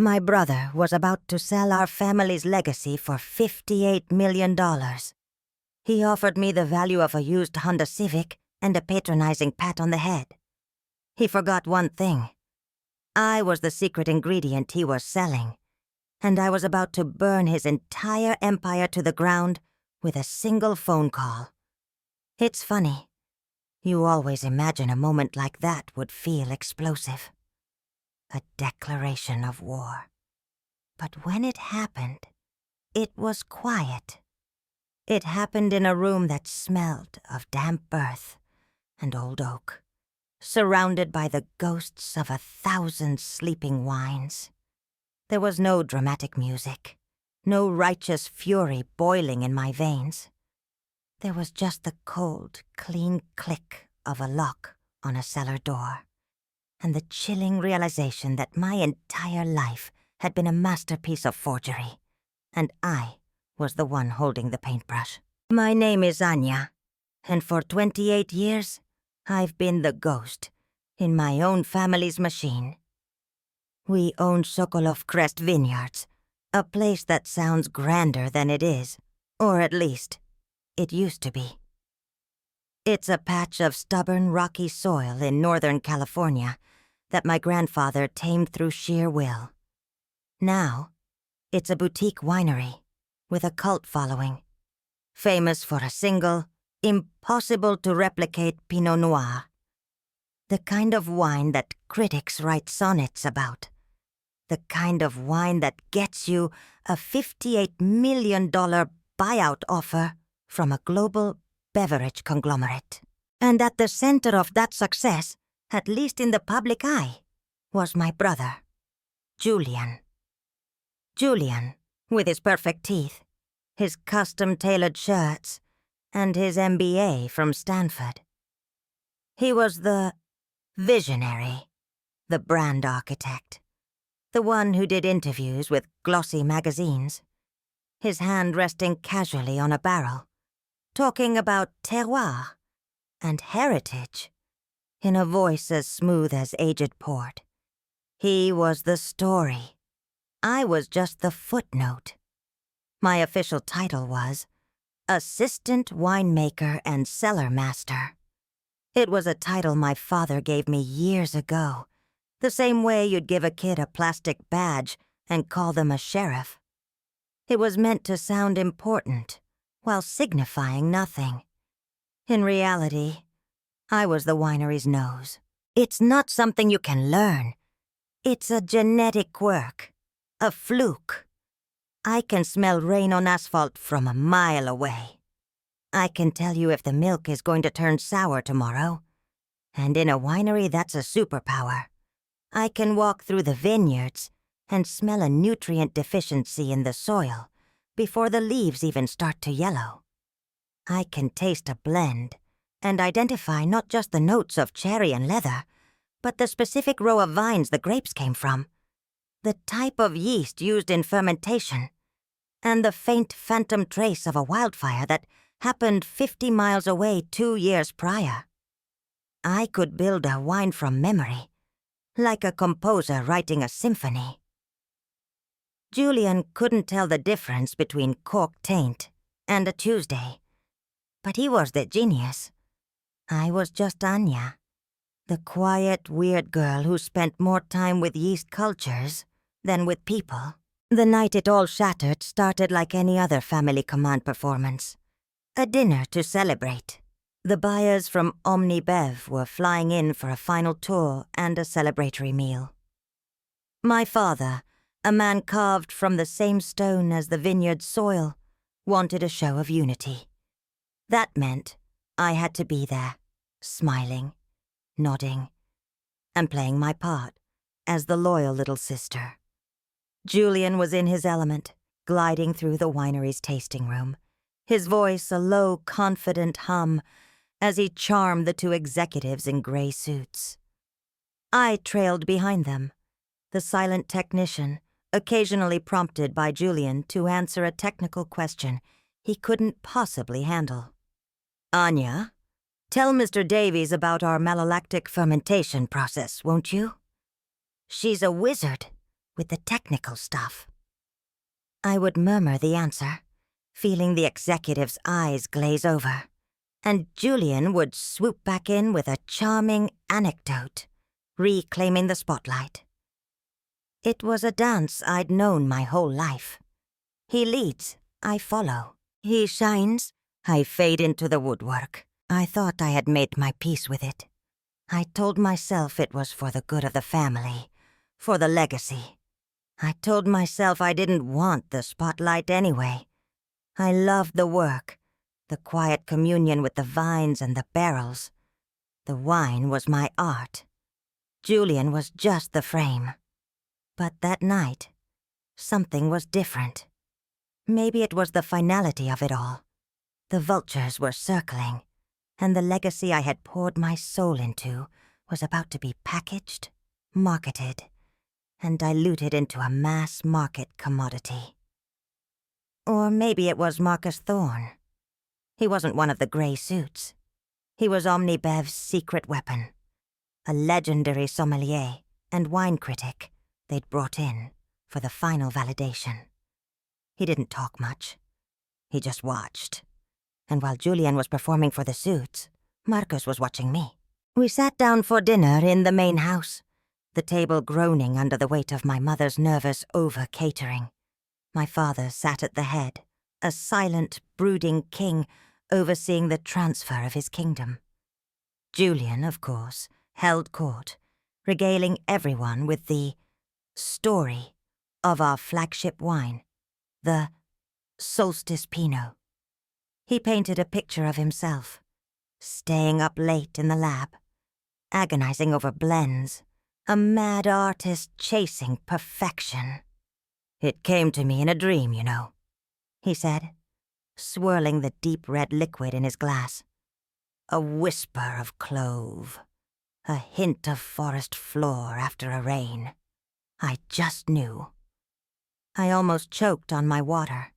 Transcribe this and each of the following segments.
My brother was about to sell our family's legacy for $58 million. He offered me the value of a used Honda Civic and a patronizing pat on the head. He forgot one thing. I was the secret ingredient he was selling, and I was about to burn his entire empire to the ground with a single phone call. It's funny. You always imagine a moment like that would feel explosive. A declaration of war. But when it happened, it was quiet. It happened in a room that smelled of damp earth and old oak, surrounded by the ghosts of 1,000 sleeping wines. There was no dramatic music, no righteous fury boiling in my veins. There was just the cold, clean click of a lock on a cellar door, and the chilling realization that my entire life had been a masterpiece of forgery, and I was the one holding the paintbrush. My name is Anya, and for 28 years, I've been the ghost in my own family's machine. We own Sokolov Crest Vineyards, a place that sounds grander than it is, or at least, it used to be. It's a patch of stubborn, rocky soil in Northern California that my grandfather tamed through sheer will. Now, it's a boutique winery with a cult following, famous for a single, impossible-to-replicate Pinot Noir. The kind of wine that critics write sonnets about. The kind of wine that gets you a $58 million buyout offer from a global beverage conglomerate. And at the center of that success, at least in the public eye, was my brother, Julian. Julian, with his perfect teeth, his custom-tailored shirts, and his MBA from Stanford. He was the visionary, the brand architect, the one who did interviews with glossy magazines, his hand resting casually on a barrel, talking about terroir and heritage in a voice as smooth as aged port. He was the story. I was just the footnote. My official title was Assistant Winemaker and Cellar Master. It was a title my father gave me years ago, the same way you'd give a kid a plastic badge and call them a sheriff. It was meant to sound important, while signifying nothing. In reality, I was the winery's nose. It's not something you can learn. It's a genetic quirk, a fluke. I can smell rain on asphalt from a mile away. I can tell you if the milk is going to turn sour tomorrow. And in a winery, that's a superpower. I can walk through the vineyards and smell a nutrient deficiency in the soil before the leaves even start to yellow. I can taste a blend and identify not just the notes of cherry and leather, but the specific row of vines the grapes came from, the type of yeast used in fermentation, and the faint phantom trace of a wildfire that happened 50 miles away 2 years prior. I could build a wine from memory, like a composer writing a symphony. Julian couldn't tell the difference between cork taint and a Tuesday, but he was the genius. I was just Anya, the quiet, weird girl who spent more time with yeast cultures than with people. The night it all shattered started like any other family command performance. A dinner to celebrate. The buyers from Omni Bev were flying in for a final tour and a celebratory meal. My father, a man carved from the same stone as the vineyard soil, wanted a show of unity. That meant I had to be there, smiling, nodding, and playing my part as the loyal little sister. Julian was in his element, gliding through the winery's tasting room, his voice a low, confident hum as he charmed the 2 executives in gray suits. I trailed behind them, the silent technician, occasionally prompted by Julian to answer a technical question he couldn't possibly handle. Anya, tell Mr. Davies about our malolactic fermentation process, won't you? She's a wizard with the technical stuff. I would murmur the answer, feeling the executive's eyes glaze over, and Julian would swoop back in with a charming anecdote, reclaiming the spotlight. It was a dance I'd known my whole life. He leads, I follow. He shines, I fade into the woodwork. I thought I had made my peace with it. I told myself it was for the good of the family, for the legacy. I told myself I didn't want the spotlight anyway. I loved the work, the quiet communion with the vines and the barrels. The wine was my art. Julian was just the frame. But that night, something was different. Maybe it was the finality of it all. The vultures were circling, and the legacy I had poured my soul into was about to be packaged, marketed, and diluted into a mass-market commodity. Or maybe it was Marcus Thorne. He wasn't one of the gray suits. He was OmniBev's secret weapon, a legendary sommelier and wine critic they'd brought in for the final validation. He didn't talk much. He just watched. And while Julian was performing for the suits, Marcus was watching me. We sat down for dinner in the main house, the table groaning under the weight of my mother's nervous over-catering. My father sat at the head, a silent, brooding king overseeing the transfer of his kingdom. Julian, of course, held court, regaling everyone with the story of our flagship wine, the Solstice Pinot. He painted a picture of himself, staying up late in the lab, agonizing over blends, a mad artist chasing perfection. "It came to me in a dream, you know," he said, swirling the deep red liquid in his glass. "A whisper of clove, a hint of forest floor after a rain. I just knew." I almost choked on my water.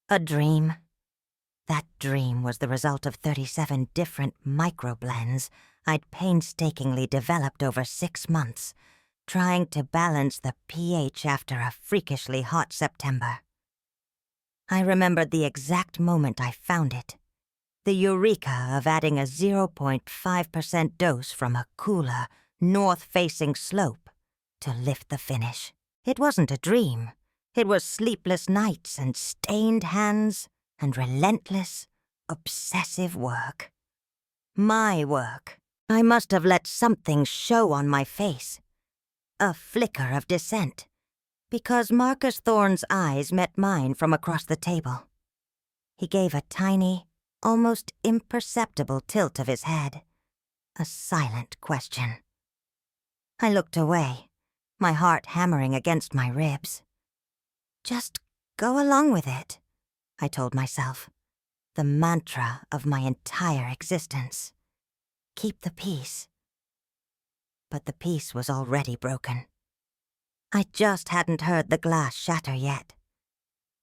A dream. That dream was the result of 37 different microblends I'd painstakingly developed over 6 months, trying to balance the pH after a freakishly hot September. I remembered the exact moment I found it, the eureka of adding a 0.5% dose from a cooler, north-facing slope to lift the finish. It wasn't a dream. It was sleepless nights and stained hands and relentless, obsessive work. My work. I must have let something show on my face. A flicker of dissent, because Marcus Thorne's eyes met mine from across the table. He gave a tiny, almost imperceptible tilt of his head, a silent question. I looked away, my heart hammering against my ribs. Just go along with it, I told myself, the mantra of my entire existence. Keep the peace. But the peace was already broken. I just hadn't heard the glass shatter yet.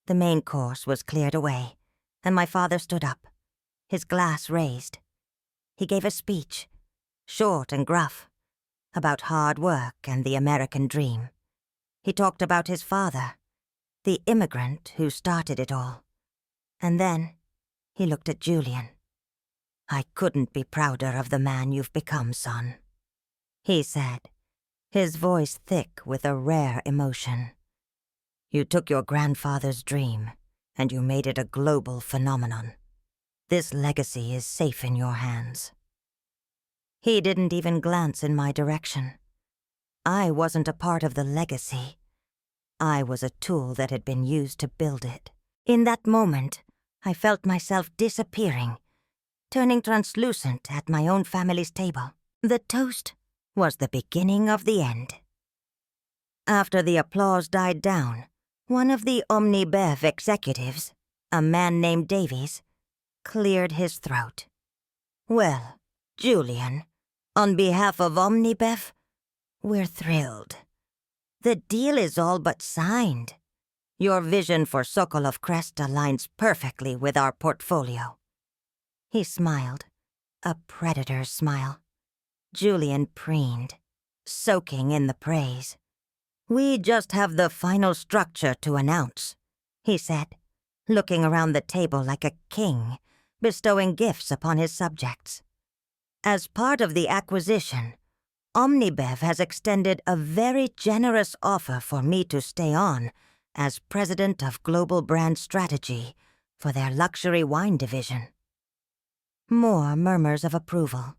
The main course was cleared away, and my father stood up, his glass raised. He gave a speech, short and gruff, about hard work and the American dream. He talked about his father, the immigrant who started it all. And then he looked at Julian. "I couldn't be prouder of the man you've become, son," he said, his voice thick with a rare emotion. "You took your grandfather's dream, and you made it a global phenomenon. This legacy is safe in your hands." He didn't even glance in my direction. I wasn't a part of the legacy. I was a tool that had been used to build it. In that moment, I felt myself disappearing, turning translucent at my own family's table. The toast was the beginning of the end. After the applause died down, one of the OmniBev executives, a man named Davies, cleared his throat. "Well, Julian, on behalf of OmniBev, we're thrilled. The deal is all but signed. Your vision for Sokolov Crest aligns perfectly with our portfolio." He smiled, a predator's smile. Julian preened, soaking in the praise. "We just have the final structure to announce," he said, looking around the table like a king, bestowing gifts upon his subjects. "As part of the acquisition, Omnibev has extended a very generous offer for me to stay on as president of Global Brand Strategy for their luxury wine division." More murmurs of approval.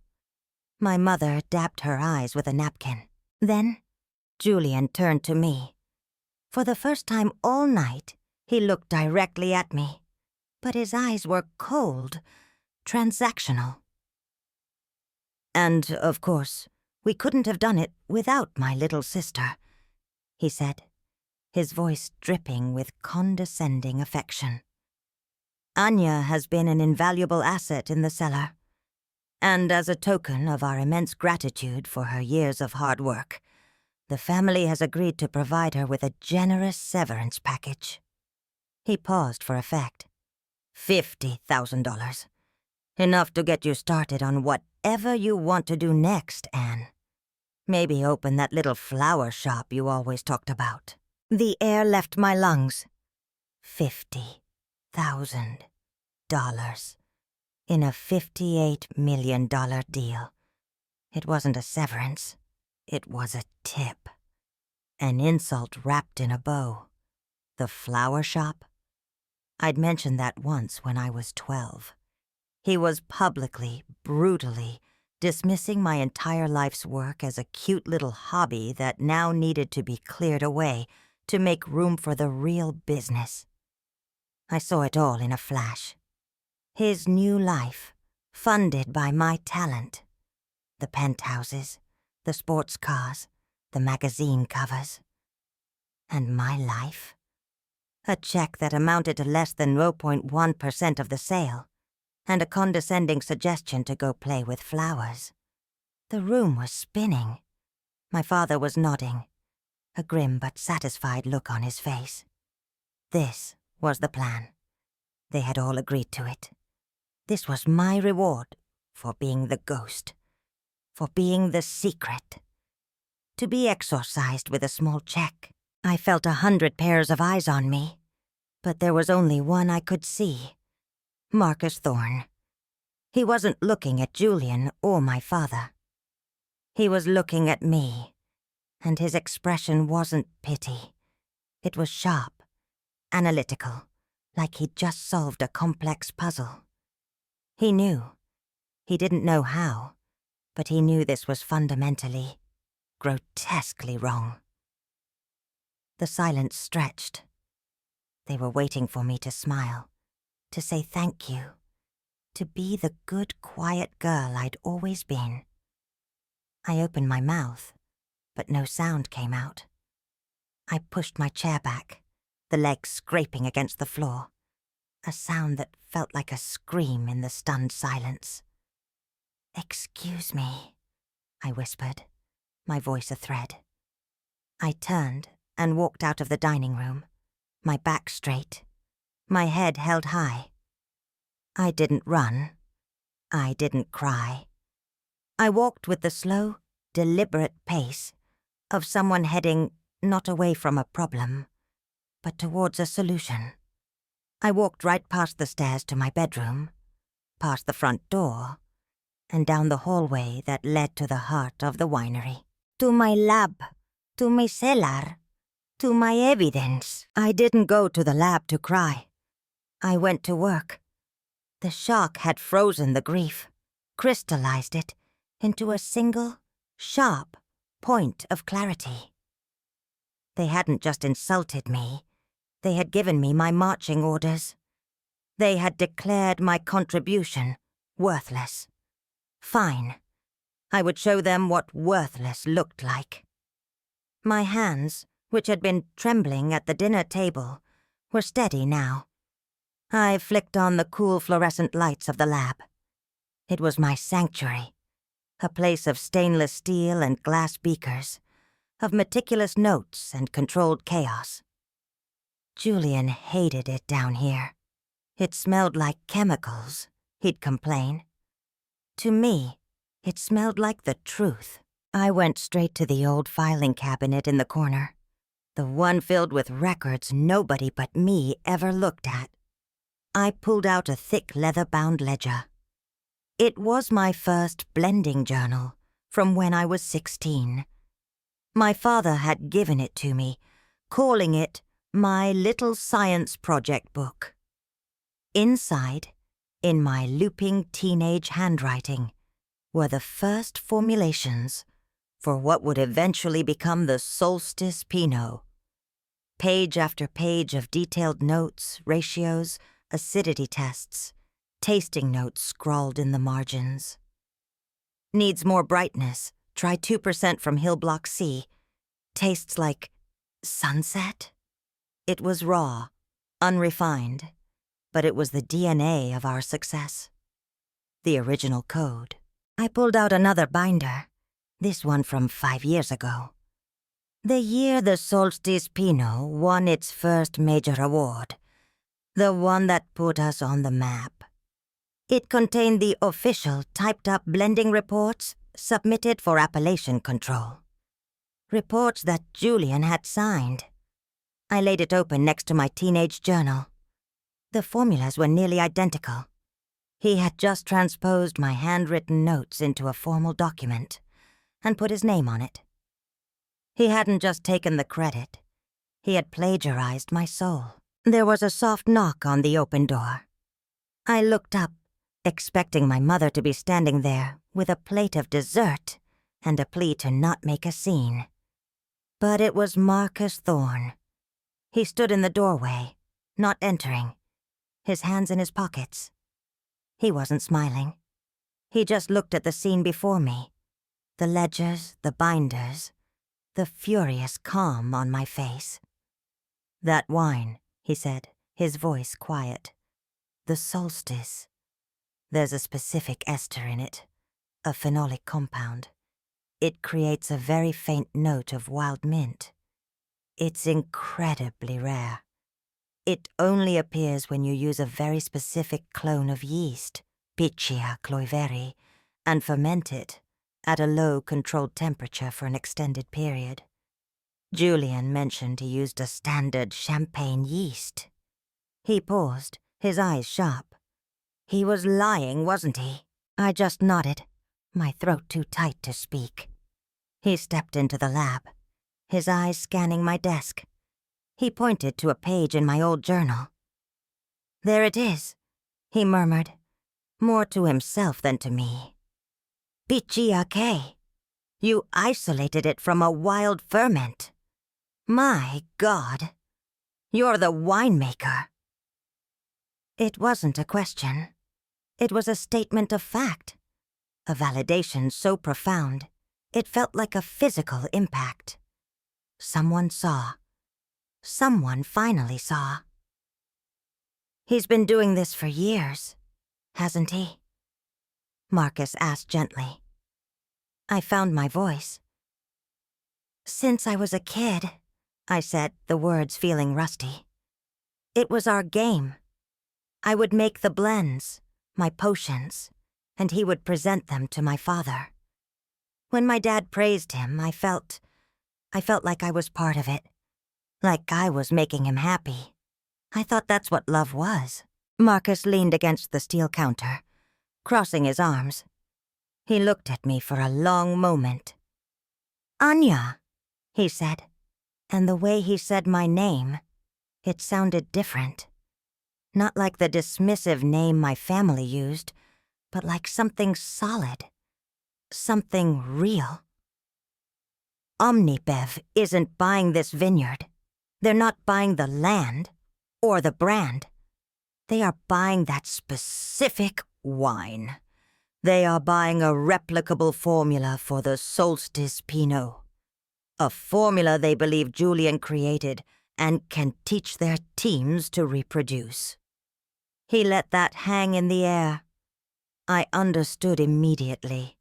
My mother dabbed her eyes with a napkin. Then Julian turned to me. For the first time all night, he looked directly at me, but his eyes were cold, transactional. "And, of course, we couldn't have done it without my little sister," he said, his voice dripping with condescending affection. "Anya has been an invaluable asset in the cellar, and as a token of our immense gratitude for her years of hard work, the family has agreed to provide her with a generous severance package." He paused for effect. $50,000. Enough to get you started on whatever you want to do next, Anne. Maybe open that little flower shop you always talked about. The air left my lungs. $50,000 in a $58 million deal. It wasn't a severance. It was a tip. An insult wrapped in a bow. The flower shop? I'd mentioned that once when I was 12. He was publicly, brutally, dismissing my entire life's work as a cute little hobby that now needed to be cleared away to make room for the real business. I saw it all in a flash. His new life, funded by my talent. The penthouses, the sports cars, the magazine covers. And my life? A check that amounted to less than 0.1% of the sale, and a condescending suggestion to go play with flowers. The room was spinning. My father was nodding, a grim but satisfied look on his face. This was the plan. They had all agreed to it. This was my reward for being the ghost, for being the secret. To be exorcised with a small check. I felt 100 pairs of eyes on me, but there was only one I could see. Marcus Thorne. He wasn't looking at Julian or my father. He was looking at me, and his expression wasn't pity. It was sharp, analytical, like he'd just solved a complex puzzle. He knew. He didn't know how, but he knew this was fundamentally, grotesquely wrong. The silence stretched. They were waiting for me to smile, to say thank you, to be the good, quiet girl I'd always been. I opened my mouth, but no sound came out. I pushed my chair back, the legs scraping against the floor, a sound that felt like a scream in the stunned silence. "Excuse me," I whispered, my voice a thread. I turned and walked out of the dining room, my back straight, my head held high. I didn't run. I didn't cry. I walked with the slow, deliberate pace of someone heading not away from a problem, but towards a solution. I walked right past the stairs to my bedroom, past the front door, and down the hallway that led to the heart of the winery. To my lab, to my cellar, to my evidence. I didn't go to the lab to cry. I went to work. The shock had frozen the grief, crystallized it into a single, sharp point of clarity. They hadn't just insulted me. They had given me my marching orders. They had declared my contribution worthless. Fine. I would show them what worthless looked like. My hands, which had been trembling at the dinner table, were steady now. I flicked on the cool fluorescent lights of the lab. It was my sanctuary, a place of stainless steel and glass beakers, of meticulous notes and controlled chaos. Julian hated it down here. It smelled like chemicals, he'd complain. To me, it smelled like the truth. I went straight to the old filing cabinet in the corner, The one filled with records nobody but me ever looked at. I pulled out a thick leather-bound ledger. It was my first blending journal from when I was 16. My father had given it to me, calling it my little science project book. Inside, in my looping teenage handwriting, were the first formulations for what would eventually become the Solstice Pinot. Page after page of detailed notes, ratios, acidity tests, tasting notes scrawled in the margins. Needs more brightness. Try 2% from Hill Block C. Tastes like sunset? It was raw, unrefined, but it was the DNA of our success. The original code. I pulled out another binder, this one from 5 years ago. The year the Solstice Pinot won its first major award, the one that put us on the map. It contained the official typed-up blending reports submitted for appellation control. Reports that Julian had signed. I laid it open next to my teenage journal. The formulas were nearly identical. He had just transposed my handwritten notes into a formal document and put his name on it. He hadn't just taken the credit. He had plagiarized my soul. There was a soft knock on the open door. I looked up, expecting my mother to be standing there with a plate of dessert and a plea to not make a scene. But it was Marcus Thorne. He stood in the doorway, not entering, his hands in his pockets. He wasn't smiling. He just looked at the scene before me, the ledgers, the binders, the furious calm on my face. "That wine," he said, his voice quiet. "The Solstice. There's a specific ester in it, a phenolic compound. It creates a very faint note of wild mint. It's incredibly rare. It only appears when you use a very specific clone of yeast, Pichia cloyveri, and ferment it at a low controlled temperature for an extended period. Julian mentioned he used a standard champagne yeast." He paused, his eyes sharp. He was lying, wasn't he? I just nodded, my throat too tight to speak. He stepped into the lab, his eyes scanning my desk. He pointed to a page in my old journal. "There it is," he murmured, more to himself than to me. "Pichia K. You isolated it from a wild ferment. My God, you're the winemaker." It wasn't a question. It was a statement of fact, a validation so profound, it felt like a physical impact. Someone saw. Someone finally saw. "He's been doing this for years, hasn't he?" Marcus asked gently. I found my voice. "Since I was a kid," I said, the words feeling rusty. "It was our game. I would make the blends, my potions, and he would present them to my father. When my dad praised him, I felt like I was part of it, like I was making him happy. I thought that's what love was." Marcus leaned against the steel counter, crossing his arms. He looked at me for a long moment. "Anya," he said, and the way he said my name, it sounded different. Not like the dismissive name my family used, but like something solid, something real. Omnibev isn't buying this vineyard. They're not buying the land or the brand. They are buying that specific wine. They are buying a replicable formula for the Solstice Pinot. A formula they believe Julian created and can teach their teams to reproduce." He let that hang in the air. I understood immediately.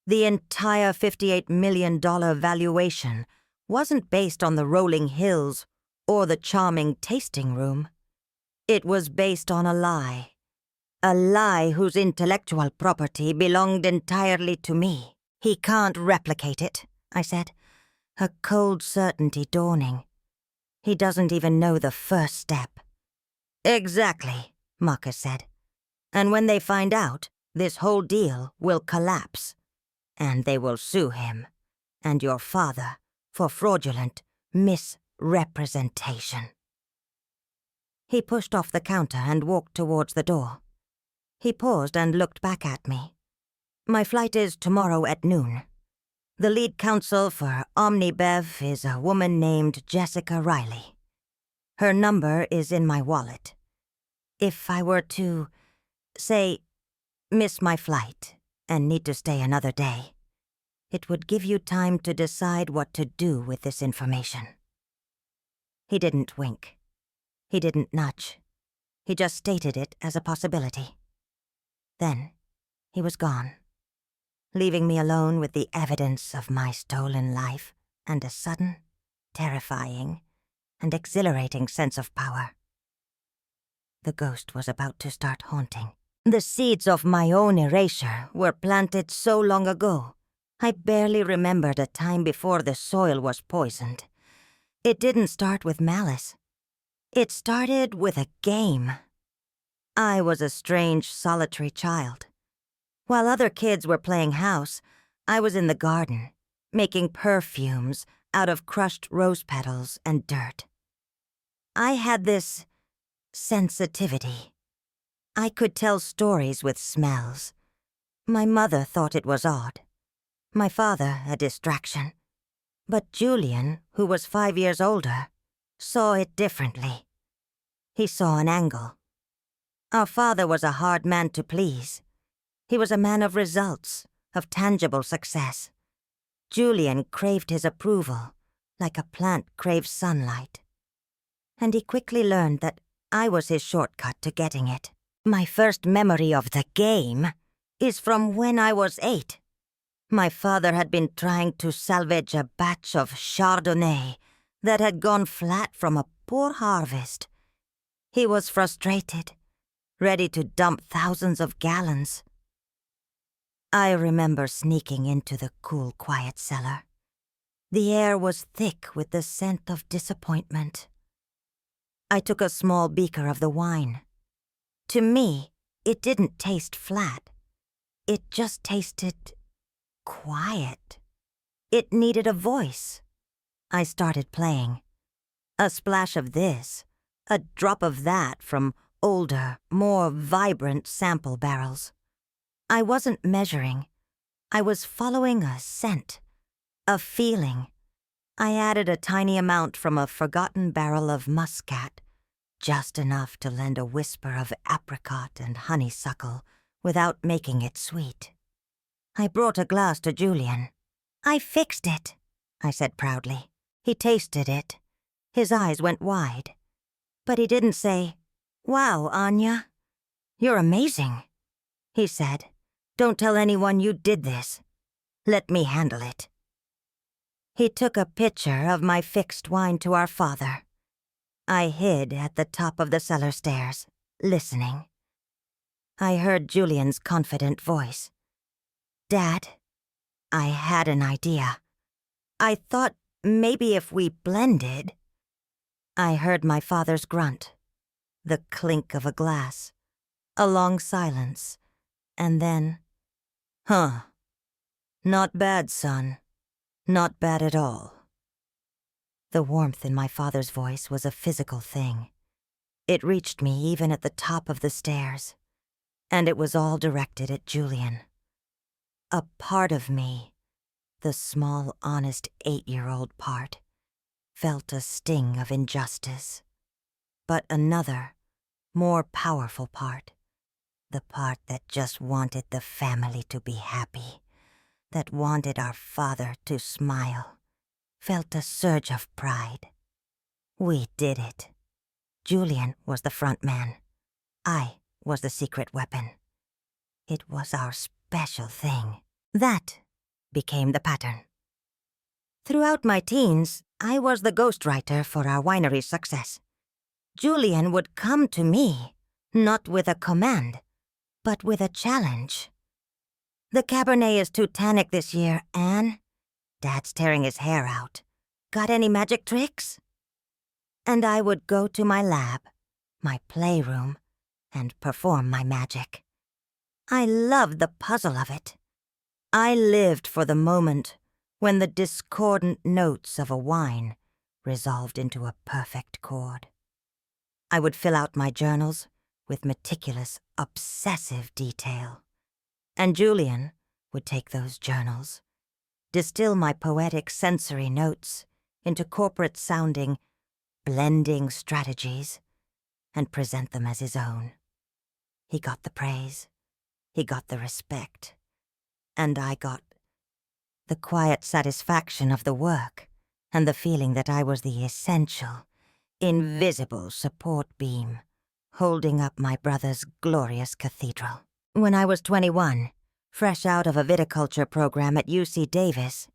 The entire $58 million valuation wasn't based on the rolling hills or the charming tasting room. It was based on a lie whose intellectual property belonged entirely to me. "He can't replicate it," I said, a cold certainty dawning. He doesn't even know the first step." "Exactly," Marcus said. "And when they find out, this whole deal will collapse. And they will sue him and your father for fraudulent misrepresentation." He pushed off the counter and walked towards the door. He paused and looked back at me. "My flight is tomorrow at noon. The lead counsel for OmniBev is a woman named Jessica Riley. Her number is in my wallet. If I were to, say, miss my flight and need to stay another day, it would give you time to decide what to do with this information." He didn't wink. He didn't nudge. He just stated it as a possibility. Then he was gone, leaving me alone with the evidence of my stolen life and a sudden, terrifying, and exhilarating sense of power. The ghost was about to start haunting. The seeds of my own erasure were planted so long ago, I barely remembered a time before the soil was poisoned. It didn't start with malice. It started with a game. I was a strange, solitary child. While other kids were playing house, I was in the garden, making perfumes out of crushed rose petals and dirt. I had this sensitivity. I could tell stories with smells. My mother thought it was odd. My father a distraction. But Julian, who was 5 years older, saw it differently. He saw an angle. Our father was a hard man to please. He was a man of results, of tangible success. Julian craved his approval, like a plant craves sunlight. And he quickly learned that I was his shortcut to getting it. My first memory of the game is from when I was 8. My father had been trying to salvage a batch of Chardonnay that had gone flat from a poor harvest. He was frustrated, ready to dump thousands of gallons. I remember sneaking into the cool, quiet cellar. The air was thick with the scent of disappointment. I took a small beaker of the wine. To me, it didn't taste flat. It just tasted quiet. It needed a voice. I started playing. A splash of this, a drop of that from older, more vibrant sample barrels. I wasn't measuring. I was following a scent, a feeling. I added a tiny amount from a forgotten barrel of muscat, just enough to lend a whisper of apricot and honeysuckle without making it sweet. I brought a glass to Julian. "I fixed it," I said proudly. He tasted it. His eyes went wide. But he didn't say, "Wow, Anya, you're amazing." He said, "Don't tell anyone you did this. Let me handle it." He took a pitcher of my fixed wine to our father. I hid at the top of the cellar stairs, listening. I heard Julian's confident voice. "Dad, I had an idea. I thought maybe if we blended." I heard my father's grunt, the clink of a glass, a long silence, and then, "Huh. Not bad, son. Not bad at all." The warmth in my father's voice was a physical thing. It reached me even at the top of the stairs, and it was all directed at Julian. A part of me, the small, honest 8-year-old part, felt a sting of injustice. But another, more powerful part, the part that just wanted the family to be happy, that wanted our father to smile, felt a surge of pride. We did it. Julian was the front man. I was the secret weapon. It was our special thing. That became the pattern. Throughout my teens, I was the ghostwriter for our winery's success. Julian would come to me, not with a command, but with a challenge. "The Cabernet is too tannic this year, Anne. Dad's tearing his hair out. Got any magic tricks?" and I would go to my lab, my playroom, and perform my magic. I loved the puzzle of it. I lived for the moment when the discordant notes of a wine resolved into a perfect chord. I would fill out my journals with meticulous, obsessive detail, and Julian would take those journals, distill my poetic sensory notes into corporate-sounding, blending strategies, and present them as his own. He got the praise, he got the respect, and I got the quiet satisfaction of the work and the feeling that I was the essential, invisible support beam holding up my brother's glorious cathedral. When I was 21, fresh out of a viticulture program at UC Davis,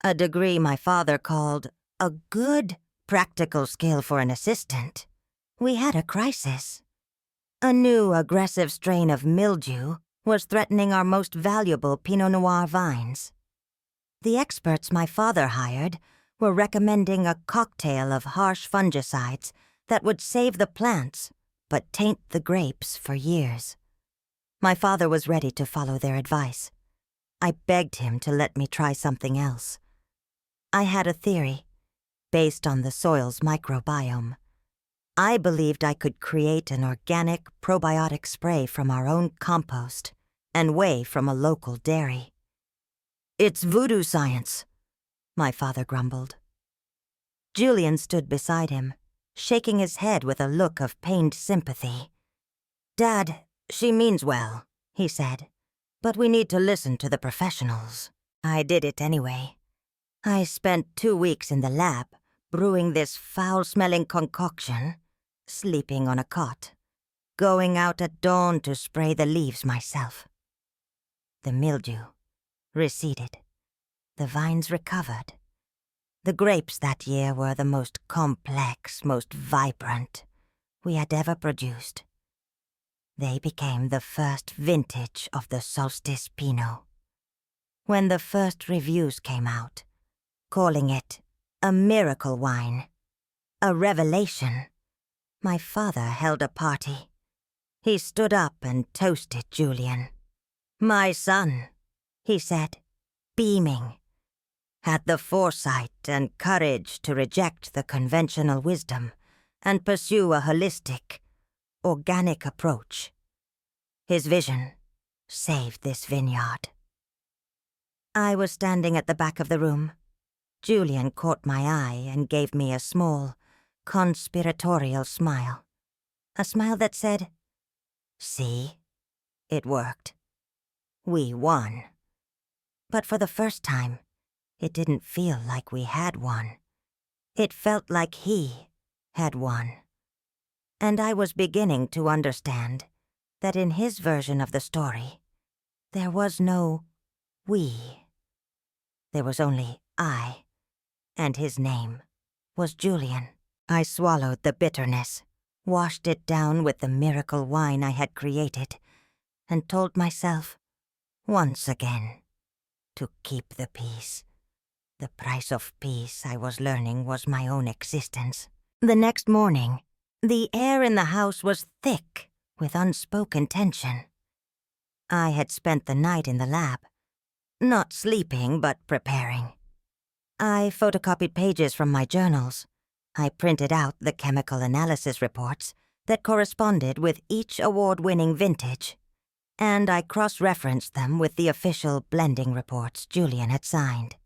a degree my father called a good practical skill for an assistant, we had a crisis. A new aggressive strain of mildew was threatening our most valuable Pinot Noir vines. The experts my father hired were recommending a cocktail of harsh fungicides that would save the plants but taint the grapes for years. My father was ready to follow their advice. I begged him to let me try something else. I had a theory, based on the soil's microbiome. I believed I could create an organic probiotic spray from our own compost and whey from a local dairy. "It's voodoo science," my father grumbled. Julian stood beside him, shaking his head with a look of pained sympathy. "Dad, she means well," he said, "but we need to listen to the professionals." I did it anyway. I spent 2 weeks in the lab brewing this foul-smelling concoction, sleeping on a cot, going out at dawn to spray the leaves myself. The mildew receded. The vines recovered. The grapes that year were the most complex, most vibrant we had ever produced. They became the first vintage of the Solstice Pinot. When the first reviews came out, calling it a miracle wine, a revelation, my father held a party. He stood up and toasted Julian. "My son," he said, beaming, "had the foresight and courage to reject the conventional wisdom and pursue a holistic, organic approach. His vision saved this vineyard." I was standing at the back of the room. Julian caught my eye and gave me a small, conspiratorial smile. A smile that said, "See, it worked. We won." But for the first time, it didn't feel like we had won. It felt like he had won. And I was beginning to understand that in his version of the story, there was no we. There was only I, and his name was Julian. I swallowed the bitterness, washed it down with the miracle wine I had created, and told myself, once again, to keep the peace. The price of peace, I was learning, was my own existence. The next morning, the air in the house was thick with unspoken tension. I had spent the night in the lab, not sleeping but preparing. I photocopied pages from my journals. I printed out the chemical analysis reports that corresponded with each award-winning vintage, and I cross-referenced them with the official blending reports Julian had signed.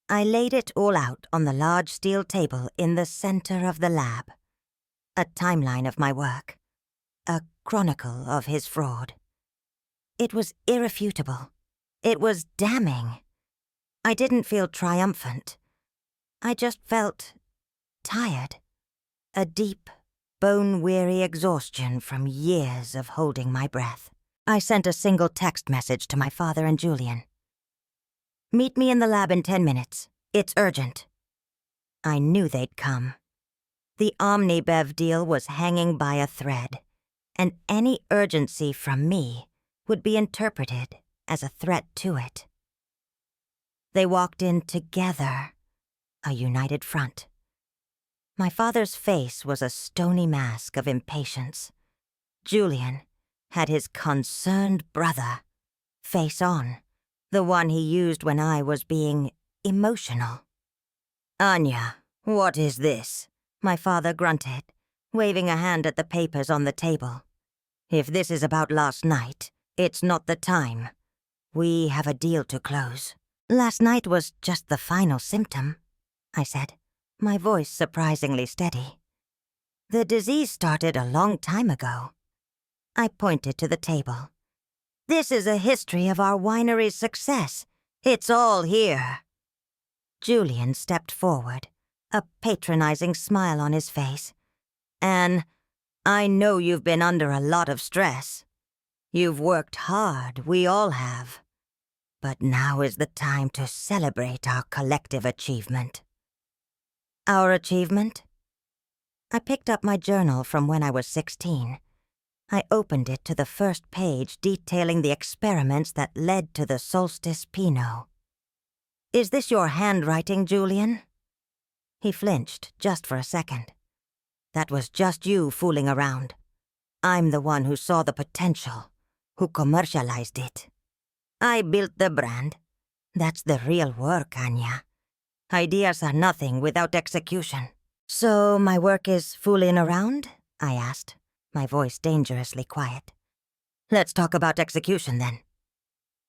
I laid it all out on the large steel table in the center of the lab. A timeline of my work. A chronicle of his fraud. It was irrefutable. It was damning. I didn't feel triumphant. I just felt tired. A deep, bone-weary exhaustion from years of holding my breath. I sent a single text message to my father and Julian. "Meet me in the lab in 10 minutes. It's urgent." I knew they'd come. The OmniBev deal was hanging by a thread, and any urgency from me would be interpreted as a threat to it. They walked in together, a united front. My father's face was a stony mask of impatience. Julian had his concerned brother, face on, the one he used when I was being emotional. "Anya, what is this?" my father grunted, waving a hand at the papers on the table. "If this is about last night, it's not the time. We have a deal to close." "Last night was just the final symptom," I said, my voice surprisingly steady. "The disease started a long time ago." I pointed to the table. "This is a history of our winery's success. It's all here." Julian stepped forward, a patronizing smile on his face. "Anne, I know you've been under a lot of stress. You've worked hard, we all have. But now is the time to celebrate our collective achievement." "Our achievement?" I picked up my journal from when I was 16. I opened it to the first page detailing the experiments that led to the Solstice Pinot. "Is this your handwriting, Julian?" He flinched just for a second. "That was just you fooling around. I'm the one who saw the potential, who commercialized it. I built the brand. That's the real work, Anya. Ideas are nothing without execution." "So my work is fooling around?" I asked, my voice dangerously quiet. "Let's talk about execution, then."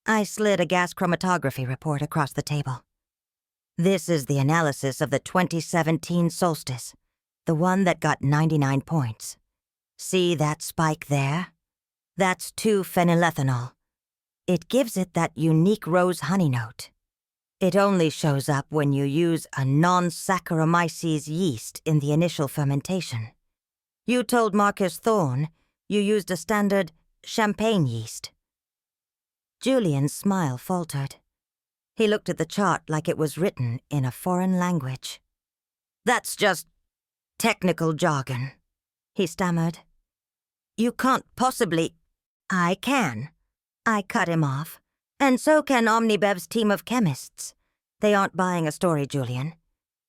I slid a gas chromatography report across the table. "This is the analysis of the 2017 solstice, the one that got 99 points. See that spike there? That's 2-phenylethanol. It gives it that unique rose honey note. It only shows up when you use a non-Saccharomyces yeast in the initial fermentation. You told Marcus Thorne you used a standard champagne yeast." Julian's smile faltered. He looked at the chart like it was written in a foreign language. "That's just technical jargon," he stammered. "You can't possibly—" "I can." I cut him off. "And so can Omnibev's team of chemists. They aren't buying a story, Julian.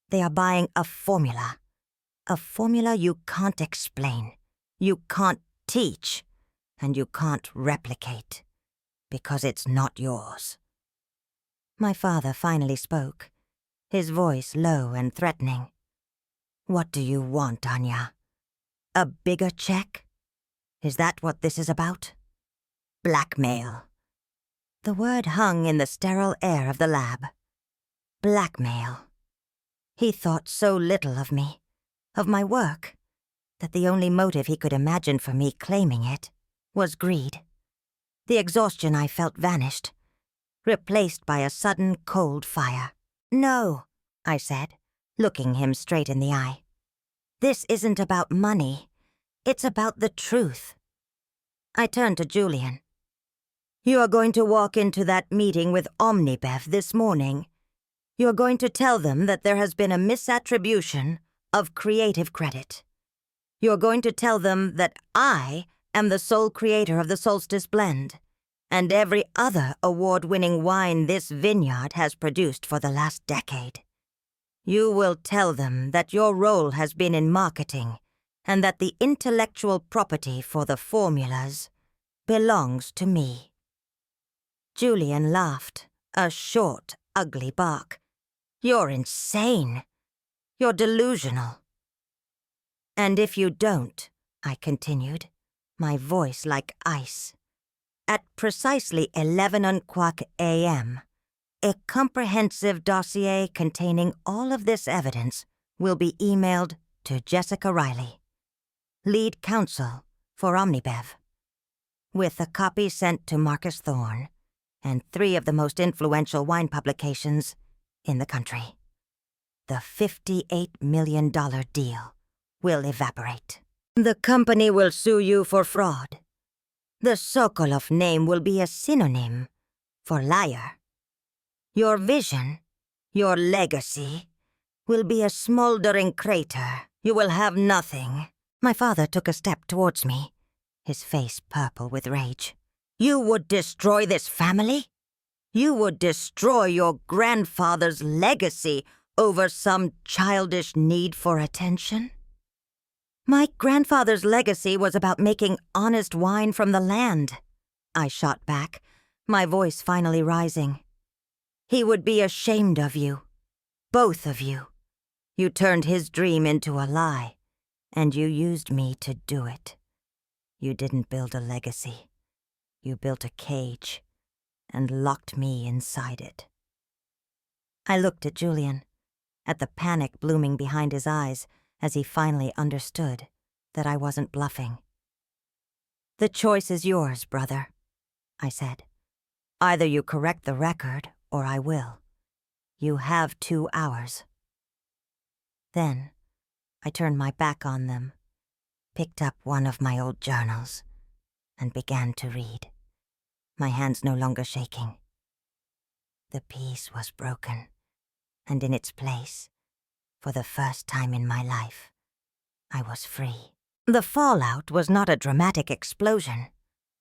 They are buying a formula. A formula you can't explain, you can't teach, and you can't replicate. Because it's not yours." My father finally spoke, his voice low and threatening. "What do you want, Anya? A bigger check? Is that what this is about? Blackmail." The word hung in the sterile air of the lab. Blackmail. He thought so little of me, of my work, that the only motive he could imagine for me claiming it was greed. The exhaustion I felt vanished, replaced by a sudden cold fire. "No," I said, looking him straight in the eye. "This isn't about money. It's about the truth." I turned to Julian. "You are going to walk into that meeting with Omnibev this morning. You're going to tell them that there has been a misattribution of creative credit. You're going to tell them that I am the sole creator of the Solstice Blend, and every other award-winning wine this vineyard has produced for the last decade. You will tell them that your role has been in marketing, and that the intellectual property for the formulas belongs to me." Julian laughed, a short, ugly bark. "You're insane. You're delusional." "And if you don't," I continued, my voice like ice, "at precisely 11:00 a.m., a comprehensive dossier containing all of this evidence will be emailed to Jessica Riley, lead counsel for Omnibev, with a copy sent to Marcus Thorne and 3 of the most influential wine publications in the country. The $58 million deal will evaporate. The company will sue you for fraud. The Sokolov name will be a synonym for liar. Your vision, your legacy, will be a smoldering crater. You will have nothing." My father took a step towards me, his face purple with rage. "You would destroy this family? You would destroy your grandfather's legacy over some childish need for attention? My grandfather's legacy was about making honest wine from the land, I shot back, my voice finally rising. He would be ashamed of you, both of you. You turned his dream into a lie, and you used me to do it. You didn't build a legacy. You built a cage and locked me inside it. I looked at Julian, at the panic blooming behind his eyes as he finally understood that I wasn't bluffing. "The choice is yours, brother," I said. "Either you correct the record, or I will. You have 2 hours." Then I turned my back on them, picked up one of my old journals, and began to read, my hands no longer shaking. The peace was broken, and in its place, for the first time in my life, I was free. The fallout was not a dramatic explosion,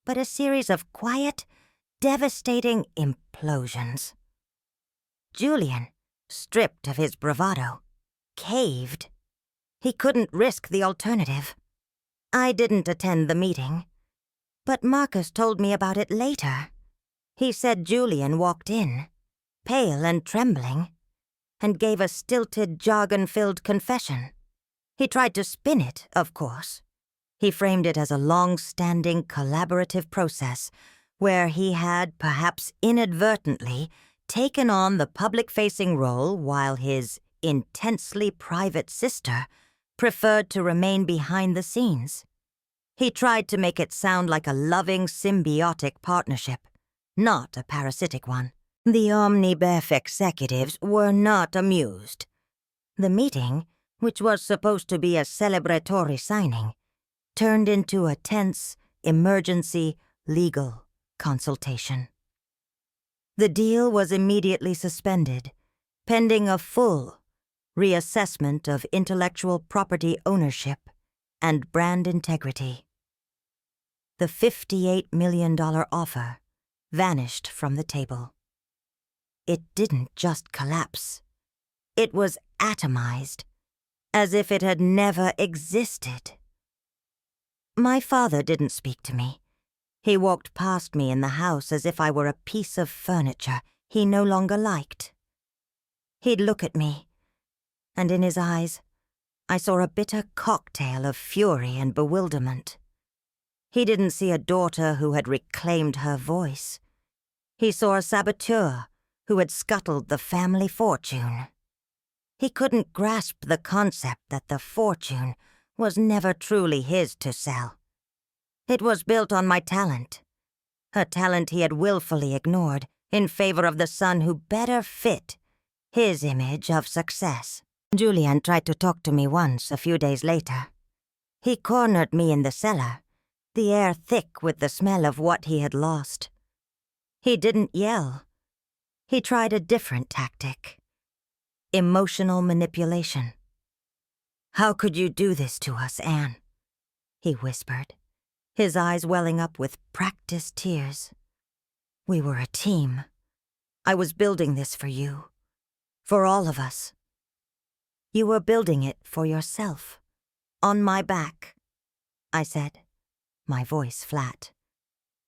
but a series of quiet, devastating implosions. Julian, stripped of his bravado, caved. He couldn't risk the alternative. I didn't attend the meeting, but Marcus told me about it later. He said Julian walked in, pale and trembling, and gave a stilted, jargon-filled confession. He tried to spin it, of course. He framed it as a long-standing collaborative process where he had, perhaps inadvertently, taken on the public-facing role while his intensely private sister preferred to remain behind the scenes. He tried to make it sound like a loving, symbiotic partnership, not a parasitic one. The Omnibef executives were not amused. The meeting, which was supposed to be a celebratory signing, turned into a tense, emergency, legal consultation. The deal was immediately suspended, pending a full reassessment of intellectual property ownership and brand integrity. The $58 million offer vanished from the table. It didn't just collapse. It was atomized, as if it had never existed. My father didn't speak to me. He walked past me in the house as if I were a piece of furniture he no longer liked. He'd look at me, and in his eyes, I saw a bitter cocktail of fury and bewilderment. He didn't see a daughter who had reclaimed her voice. He saw a saboteur who had scuttled the family fortune. He couldn't grasp the concept that the fortune was never truly his to sell. It was built on my talent, a talent he had willfully ignored in favor of the son who better fit his image of success. Julian tried to talk to me once a few days later. He cornered me in the cellar, the air thick with the smell of what he had lost. He didn't yell. He tried a different tactic: emotional manipulation. "How could you do this to us, Anne?" he whispered, his eyes welling up with practiced tears. "We were a team. I was building this for you, for all of us. You were building it for yourself, on my back," I said, my voice flat.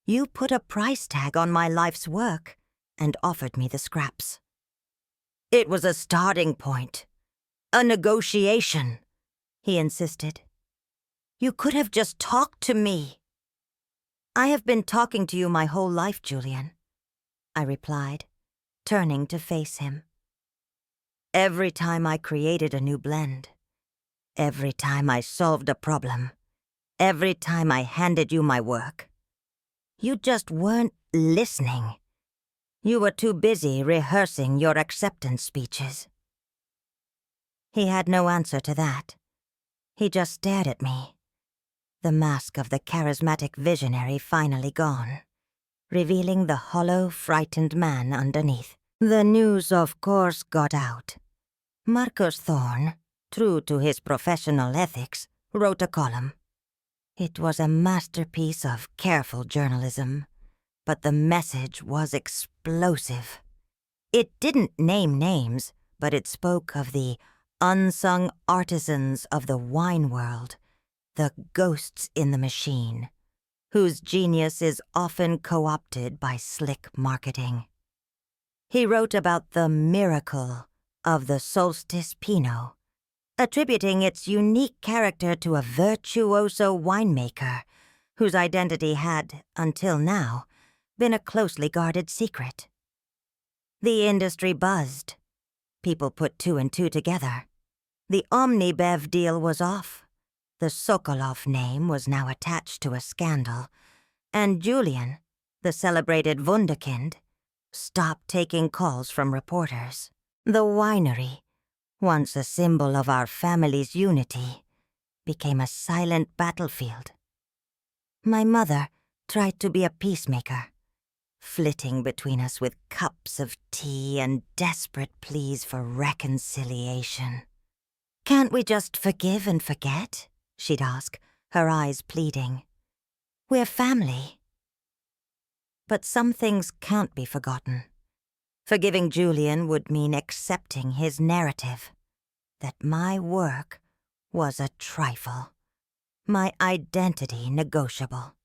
"You put a price tag on my life's work and offered me the scraps." "It was a starting point, a negotiation," he insisted. "You could have just talked to me." "I have been talking to you my whole life, Julian," I replied, turning to face him. "Every time I created a new blend, every time I solved a problem, every time I handed you my work, you just weren't listening. You were too busy rehearsing your acceptance speeches." He had no answer to that. He just stared at me, the mask of the charismatic visionary finally gone, revealing the hollow, frightened man underneath. The news, of course, got out. Marcus Thorne, true to his professional ethics, wrote a column. It was a masterpiece of careful journalism, but the message was explosive. It didn't name names, but it spoke of the unsung artisans of the wine world, the ghosts in the machine, whose genius is often co-opted by slick marketing. He wrote about the miracle of the Solstice Pinot, attributing its unique character to a virtuoso winemaker whose identity had, until now, been a closely guarded secret. The industry buzzed. People put two and two together. The Omnibev deal was off. The Sokolov name was now attached to a scandal, and Julian, the celebrated wunderkind, stopped taking calls from reporters. The winery, once a symbol of our family's unity, became a silent battlefield. My mother tried to be a peacemaker, flitting between us with cups of tea and desperate pleas for reconciliation. "Can't we just forgive and forget?" she'd ask, her eyes pleading. "We're family." But some things can't be forgotten. Forgiving Julian would mean accepting his narrative, that my work was a trifle, my identity negotiable.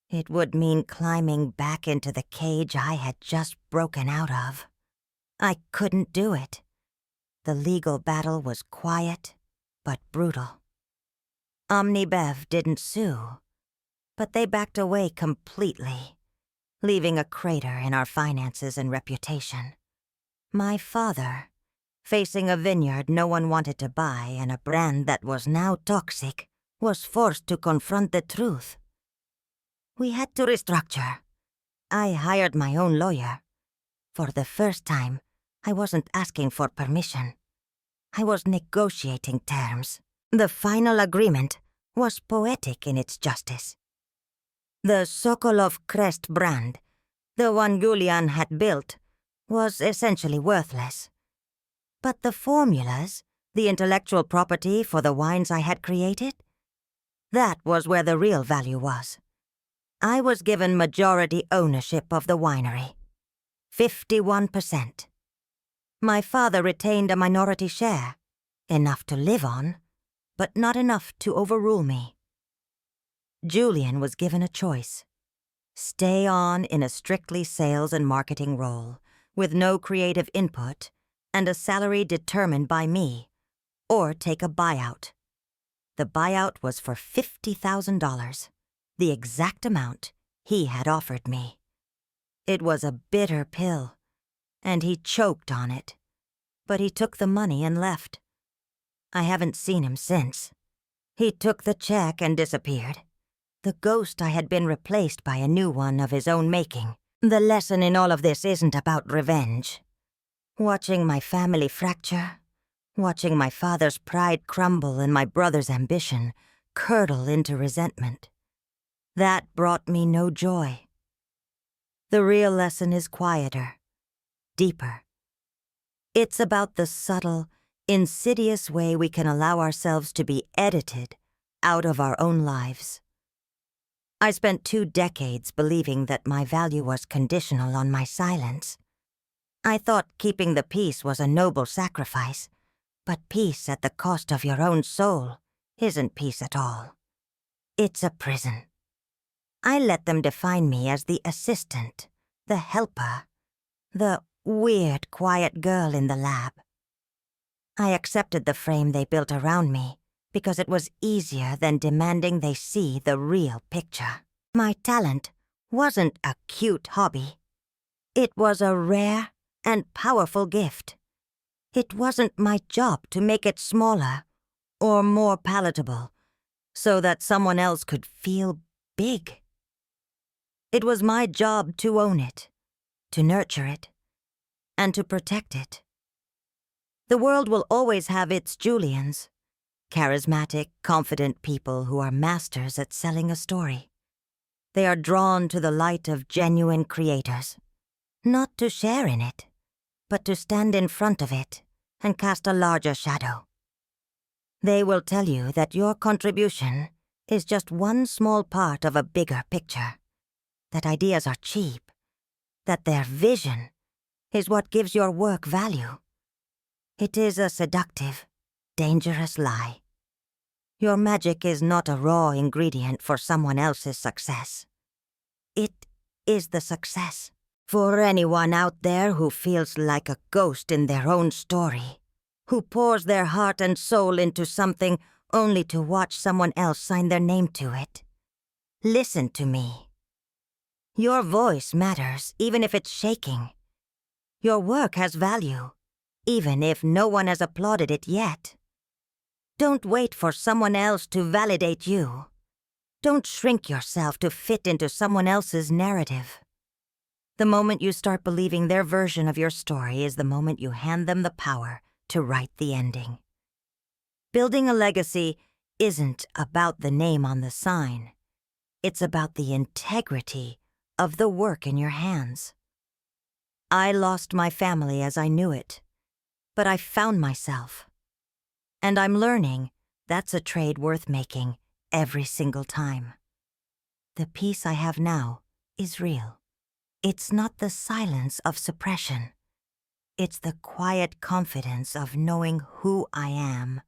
It would mean climbing back into the cage I had just broken out of. I couldn't do it. The legal battle was quiet, but brutal. Omnibev didn't sue, but they backed away completely, leaving a crater in our finances and reputation. My father, facing a vineyard no one wanted to buy and a brand that was now toxic, was forced to confront the truth. We had to restructure. I hired my own lawyer. For the first time, I wasn't asking for permission. I was negotiating terms. The final agreement was poetic in its justice. The Sokolov Crest brand, the one Julian had built, was essentially worthless. But the formulas, the intellectual property for the wines I had created, that was where the real value was. I was given majority ownership of the winery, 51%. My father retained a minority share, enough to live on, but not enough to overrule me. Julian was given a choice: stay on in a strictly sales and marketing role, with no creative input and a salary determined by me, or take a buyout. The buyout was for $50,000, the exact amount he had offered me. It was a bitter pill, and he choked on it, but he took the money and left. I haven't seen him since. He took the check and disappeared. The ghost I had been replaced by a new one of his own making. The lesson in all of this isn't about revenge. Watching my family fracture, watching my father's pride crumble and my brother's ambition curdle into resentment, that brought me no joy. The real lesson is quieter, deeper. It's about the subtle, insidious way we can allow ourselves to be edited out of our own lives. I spent 2 decades believing that my value was conditional on my silence. I thought keeping the peace was a noble sacrifice, but peace at the cost of your own soul isn't peace at all. It's a prison. I let them define me as the assistant, the helper, the weird, quiet girl in the lab. I accepted the frame they built around me because it was easier than demanding they see the real picture. My talent wasn't a cute hobby. It was a rare and powerful gift. It wasn't my job to make it smaller or more palatable so that someone else could feel big. It was my job to own it, to nurture it, and to protect it. The world will always have its Julians, charismatic, confident people who are masters at selling a story. They are drawn to the light of genuine creators, not to share in it, but to stand in front of it and cast a larger shadow. They will tell you that your contribution is just one small part of a bigger picture, that ideas are cheap, that their vision is what gives your work value. It is a seductive, dangerous lie. Your magic is not a raw ingredient for someone else's success. It is the success. For anyone out there who feels like a ghost in their own story, who pours their heart and soul into something only to watch someone else sign their name to it. Listen to me. Your voice matters, even if it's shaking. Your work has value, even if no one has applauded it yet. Don't wait for someone else to validate you. Don't shrink yourself to fit into someone else's narrative. The moment you start believing their version of your story is the moment you hand them the power to write the ending. Building a legacy isn't about the name on the sign. It's about the integrity of the work in your hands. I lost my family as I knew it, but I found myself. And I'm learning that's a trade worth making every single time. The peace I have now is real. It's not the silence of suppression. It's the quiet confidence of knowing who I am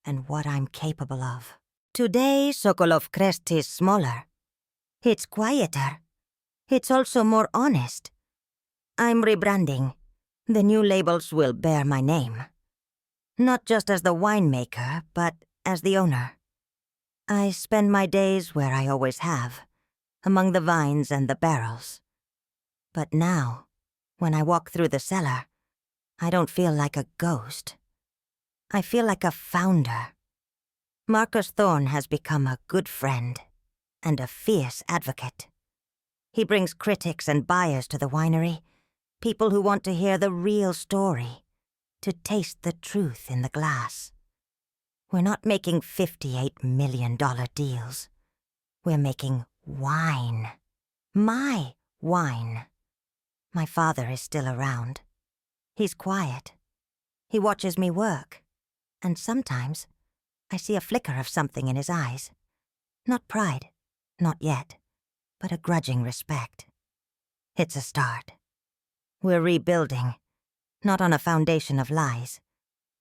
and what I'm capable of. Today, Sokolov Crest is smaller. It's quieter. It's also more honest. I'm rebranding. The new labels will bear my name. Not just as the winemaker, but as the owner. I spend my days where I always have, among the vines and the barrels. But now, when I walk through the cellar, I don't feel like a ghost. I feel like a founder. Marcus Thorne has become a good friend and a fierce advocate. He brings critics and buyers to the winery, people who want to hear the real story, to taste the truth in the glass. We're not making $58 million deals. We're making wine. My wine. My father is still around. He's quiet. He watches me work. And sometimes I see a flicker of something in his eyes. Not pride, not yet, but a grudging respect. It's a start. We're rebuilding, not on a foundation of lies,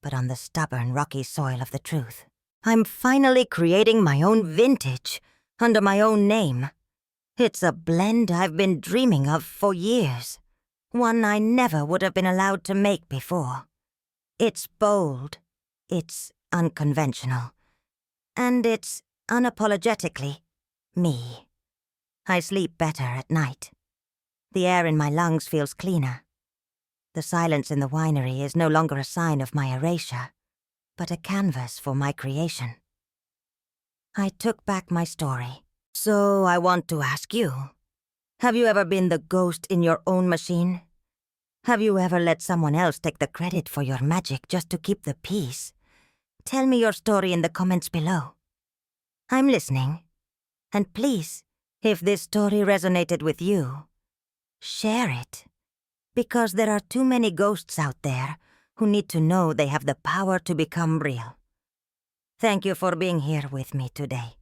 but on the stubborn, rocky soil of the truth. I'm finally creating my own vintage, under my own name. It's a blend I've been dreaming of for years, one I never would have been allowed to make before. It's bold, it's unconventional, and it's unapologetically me. I sleep better at night. The air in my lungs feels cleaner. The silence in the winery is no longer a sign of my erasure, but a canvas for my creation. I took back my story. So I want to ask you, have you ever been the ghost in your own machine? Have you ever let someone else take the credit for your magic just to keep the peace? Tell me your story in the comments below. I'm listening. And please, if this story resonated with you, share it. Because there are too many ghosts out there who need to know they have the power to become real. Thank you for being here with me today.